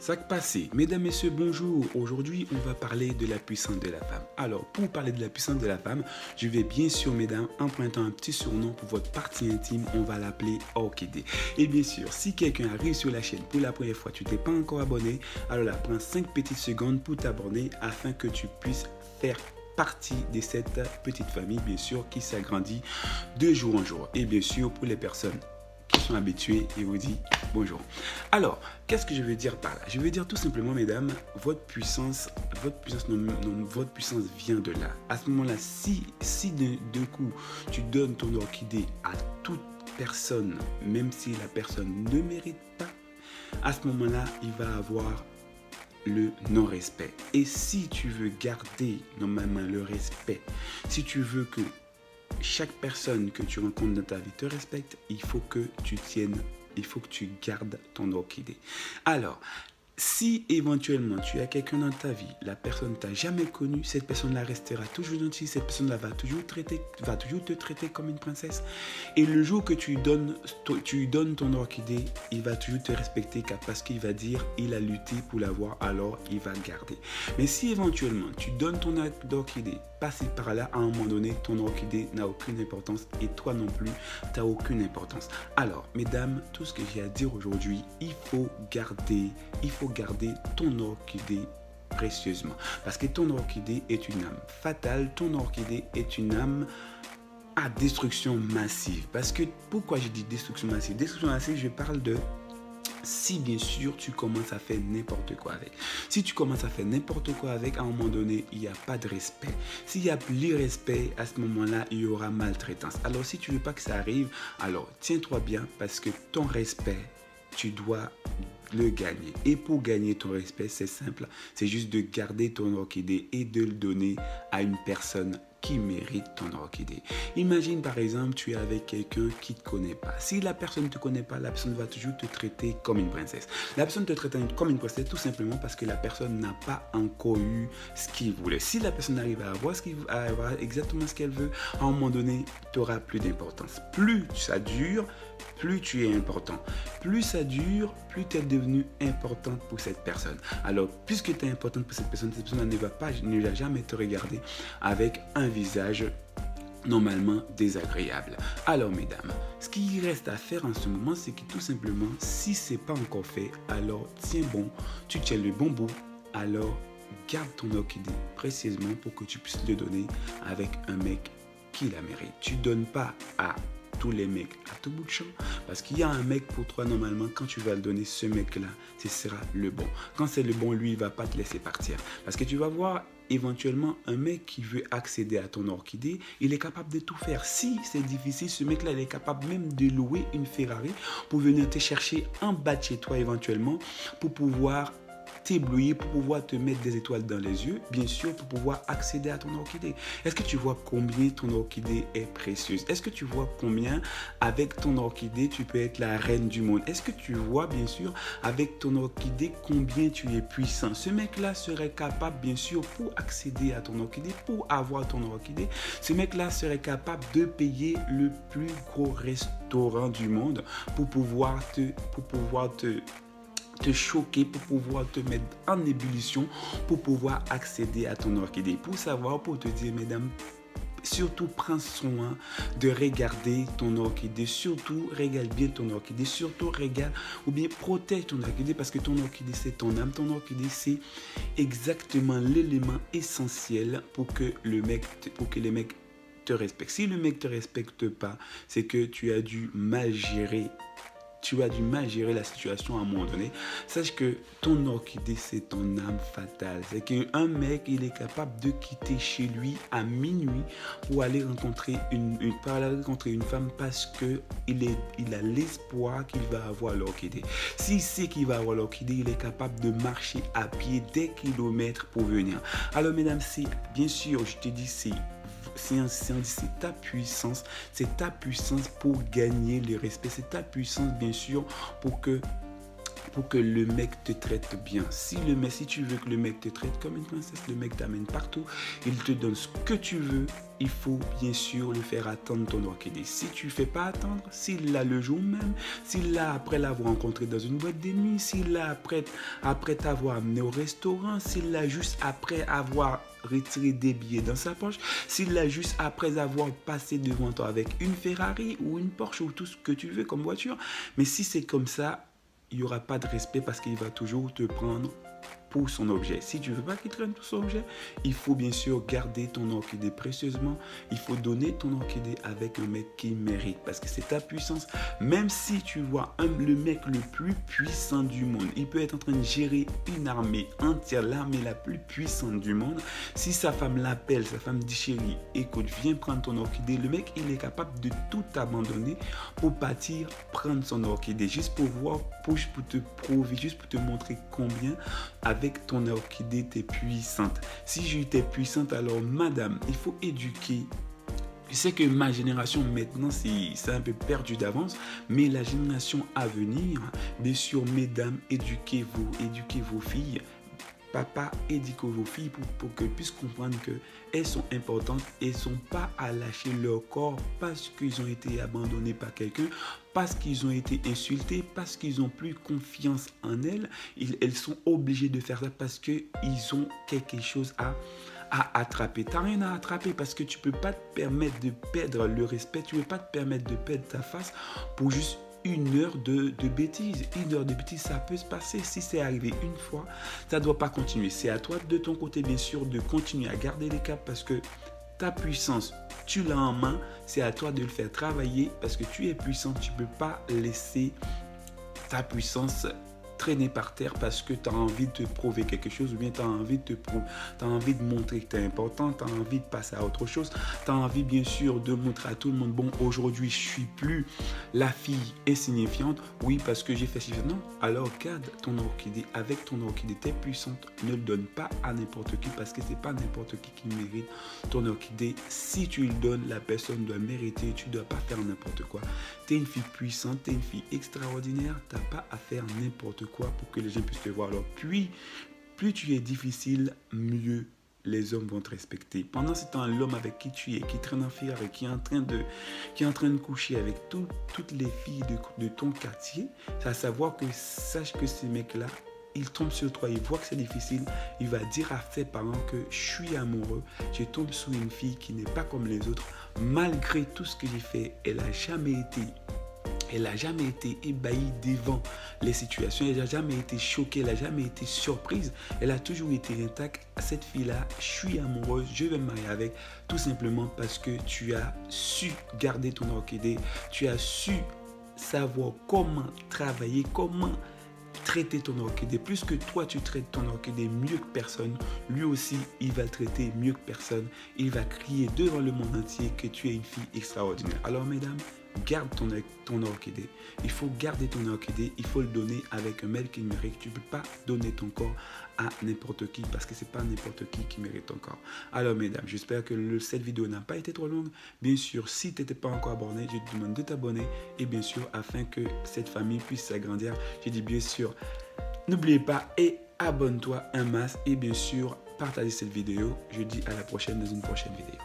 Sac passé, mesdames, messieurs, bonjour. Aujourd'hui, on va parler de la puissance de la femme. Alors, pour parler de la puissance de la femme, je vais bien sûr, mesdames, emprunter un petit surnom pour votre partie intime. On va l'appeler orchidée. Et bien sûr, si quelqu'un arrive sur la chaîne pour la première fois, tu t'es pas encore abonné, alors là, prends 5 petites secondes pour t'abonner afin que tu puisses faire partie de cette petite famille, bien sûr, qui s'agrandit de jour en jour. Et bien sûr, pour les personnes qui sont habitués, et vous dit bonjour. Alors, qu'est-ce que je veux dire par là? Je veux dire tout simplement, mesdames, votre puissance vient de là. À ce moment-là, si de coup, tu donnes ton orchidée à toute personne, même si la personne ne mérite pas, à ce moment-là, il va avoir le non-respect. Et si tu veux garder normalement le respect, si tu veux que chaque personne que tu rencontres dans ta vie te respecte, il faut que tu gardes ton orchidée. Alors, si éventuellement tu as quelqu'un dans ta vie, la personne ne t'a jamais connu, cette personne-là restera toujours gentille, cette personne-là va toujours te traiter comme une princesse. Et le jour que tu lui donnes ton orchidée, il va toujours te respecter parce qu'il va dire il a lutté pour l'avoir, alors il va garder. Mais si éventuellement tu donnes ton orchidée, passer par là, à un moment donné, ton orchidée n'a aucune importance et toi non plus, tu n'as aucune importance. Alors, mesdames, tout ce que j'ai à dire aujourd'hui, il faut garder ton orchidée précieusement. Parce que ton orchidée est une âme fatale, ton orchidée est une âme à destruction massive. Parce que, pourquoi je dis destruction massive? Destruction massive, je parle de si bien sûr tu commences à faire n'importe quoi avec. Si tu commences à faire n'importe quoi avec, à un moment donné, il n'y a pas de respect. S'il n'y a plus de respect, à ce moment-là, il y aura maltraitance. Alors si tu ne veux pas que ça arrive, alors tiens-toi bien parce que ton respect, tu dois le gagner. Et pour gagner ton respect, c'est simple. C'est juste de garder ton orchidée et de le donner à une personne qui mérite ton orchidée. Imagine par exemple, tu es avec quelqu'un qui ne te connaît pas. Si la personne ne te connaît pas, la personne va toujours te traiter comme une princesse. La personne te traite comme une princesse tout simplement parce que la personne n'a pas encore eu ce qu'il voulait. Si la personne arrive à avoir exactement ce qu'elle veut, à un moment donné, tu n'auras plus d'importance. Plus ça dure, plus tu es important. Plus ça dure, plus tu es devenu importante pour cette personne. Alors, puisque tu es importante pour cette personne ne va jamais te regarder avec un visage normalement désagréable. Alors, mesdames, ce qu'il reste à faire en ce moment, c'est que tout simplement, si ce n'est pas encore fait, alors tiens bon, tu tiens le bon bout, alors garde ton orchidée précisément pour que tu puisses le donner avec un mec qui la mérite. Tu ne donnes pas à tous les mecs à tout bout de champ, parce qu'il y a un mec pour toi normalement. Quand tu vas le donner, ce mec là, ce sera le bon. Quand c'est le bon, lui il va pas te laisser partir, parce que tu vas voir éventuellement un mec qui veut accéder à ton orchidée, il est capable de tout faire. Si c'est difficile, ce mec là il est capable même de louer une Ferrari pour venir te chercher en bas de chez toi éventuellement, pour pouvoir t'éblouir, pour pouvoir te mettre des étoiles dans les yeux, bien sûr, pour pouvoir accéder à ton orchidée. Est-ce que tu vois combien ton orchidée est précieuse? Est-ce que tu vois combien avec ton orchidée tu peux être la reine du monde? Est-ce que tu vois bien sûr avec ton orchidée combien tu es puissant? Ce mec-là serait capable bien sûr pour accéder à ton orchidée, pour avoir ton orchidée, ce mec-là serait capable de payer le plus gros restaurant du monde pour pouvoir te choquer, pour pouvoir te mettre en ébullition, pour pouvoir accéder à ton orchidée. Pour savoir, pour te dire, mesdames, surtout prends soin de regarder ton orchidée, surtout regarde bien ton orchidée, surtout regarde ou bien protège ton orchidée, parce que ton orchidée c'est ton âme, ton orchidée c'est exactement l'élément essentiel pour que les mecs te respectent. Si le mec te respecte pas, c'est que tu as dû mal gérer la situation à un moment donné. Sache que ton orchidée, c'est ton âme fatale. C'est qu'un mec, il est capable de quitter chez lui à minuit pour aller rencontrer une femme parce qu'il a l'espoir qu'il va avoir l'orchidée. S'il sait qu'il va avoir l'orchidée, il est capable de marcher à pied des kilomètres pour venir. Alors, mesdames, bien sûr, je te dis, c'est ta puissance, pour gagner le respect, c'est ta puissance bien sûr pour pour que le mec te traite bien. Si tu veux que le mec te traite comme une princesse, le mec t'amène partout, il te donne ce que tu veux, il faut bien sûr le faire attendre ton orchidée. Si tu ne fais pas attendre, s'il l'a le jour même, s'il l'a après l'avoir rencontré dans une boîte de nuit, s'il l'a après t'avoir amené au restaurant, s'il l'a juste après avoir retiré des billets dans sa poche, s'il l'a juste après avoir passé devant toi avec une Ferrari ou une Porsche ou tout ce que tu veux comme voiture, mais si c'est comme ça, il n'y aura pas de respect parce qu'il va toujours te prendre pour son objet. Si tu ne veux pas qu'il traîne pour son objet, il faut bien sûr garder ton orchidée précieusement. Il faut donner ton orchidée avec un mec qui mérite parce que c'est ta puissance. Même si tu vois le mec le plus puissant du monde, il peut être en train de gérer une armée entière, l'armée la plus puissante du monde. Si sa femme l'appelle, sa femme dit chérie, écoute, viens prendre ton orchidée. Le mec, il est capable de tout abandonner pour partir prendre son orchidée. Juste pour voir, pour te prouver, juste pour te montrer combien avec ton orchidée, t'es puissante. Si j'étais puissante, alors madame, il faut éduquer. Je sais que ma génération maintenant, c'est un peu perdu d'avance, mais la génération à venir, bien sûr, mesdames, éduquez vos filles. Papa, éduquez vos filles pour qu'elles puissent comprendre qu'elles sont importantes et ne sont pas à lâcher leur corps parce qu'ils ont été abandonnés par quelqu'un, parce qu'ils ont été insultés, parce qu'ils n'ont plus confiance en elles. Elles sont obligées de faire ça parce qu'ils ont quelque chose à attraper. Tu n'as rien à attraper parce que tu ne peux pas te permettre de perdre le respect, tu ne peux pas te permettre de perdre ta face pour juste une heure de bêtises. Une heure de bêtises, ça peut se passer. Si c'est arrivé une fois, ça ne doit pas continuer. C'est à toi de ton côté, bien sûr, de continuer à garder les caps parce que ta puissance, tu l'as en main. C'est à toi de le faire travailler parce que tu es puissant. Tu ne peux pas laisser ta puissance traîner par terre parce que tu as envie de te prouver quelque chose ou bien tu as envie de montrer que tu es important, tu as envie de passer à autre chose, tu as envie bien sûr de montrer à tout le monde, bon, aujourd'hui je suis plus la fille insignifiante, oui parce que j'ai fait ci, non, alors garde ton orchidée, avec ton orchidée, t'es puissante, ne le donne pas à n'importe qui parce que c'est pas n'importe qui mérite ton orchidée. Si tu le donnes, la personne doit mériter, tu dois pas faire n'importe quoi. Tu es une fille puissante, tu es une fille extraordinaire, tu n'as pas à faire n'importe quoi pour que les gens puissent te voir. Alors, plus tu es difficile, mieux les hommes vont te respecter. Pendant ce temps, l'homme avec qui tu es, qui traîne en fille avec, qui est en train de coucher avec toutes les filles de ton quartier, c'est à savoir que sache que ces mecs-là, il tombe sur toi, il voit que c'est difficile, il va dire à ses parents que je suis amoureux, je tombe sur une fille qui n'est pas comme les autres. Malgré tout ce que j'ai fait, elle n'a jamais été ébahie devant les situations, elle n'a jamais été choquée, elle n'a jamais été surprise, elle a toujours été intacte. Cette fille-là, je suis amoureuse, je vais me marier avec, tout simplement parce que tu as su garder ton orchidée, tu as su savoir comment travailler, comment traiter ton orchidée. Plus que toi tu traites ton orchidée mieux que personne, lui aussi il va le traiter mieux que personne. Il va crier devant le monde entier que tu es une fille extraordinaire. Alors mesdames, garde ton orchidée. Il faut garder ton orchidée, il faut le donner avec un mec qui le mérite. Tu ne peux pas donner ton corps à n'importe qui parce que c'est pas n'importe qui mérite ton corps. Alors mesdames, j'espère que cette vidéo n'a pas été trop longue. Bien sûr, si tu n'étais pas encore abonné, je te demande de t'abonner et bien sûr, afin que cette famille puisse s'agrandir, je dis bien sûr, n'oubliez pas et abonne-toi un masse et bien sûr, partagez cette vidéo. Je dis à la prochaine dans une prochaine vidéo.